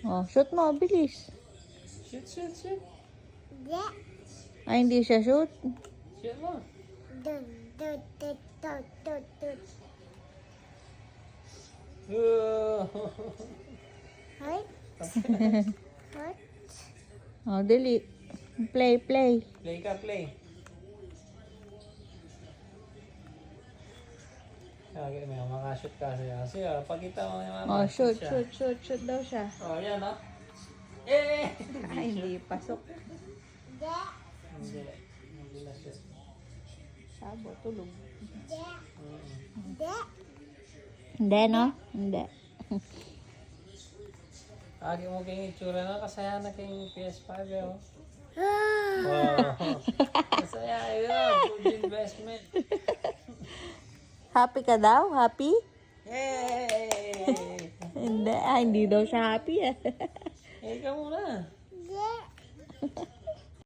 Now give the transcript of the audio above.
Oh, shoot mo, bilis. Shoot, shoot, shoot. Ay, hindi siya shoot. Shoot mo. Oh, dali. Play, play. Play ka, play. Okay, may makashoot kasi. Kasi pagkita mo yung Oh, shoot, siya. shoot, shoot, shoot daw siya. Oh, yan Eh! Ay, hindi pasok. Hindi. Hindi na shoot. Sabo, tulog. Mm-mm. Hindi, no? Hindi. Agi mo kayong itsura na kasaya na kayong PS5 eh. Wow. Masaya yun. Good investment. Happy ka daw? Happy? Yay! Hindi, hindi daw siya happy eh. Eh, ikaw muna.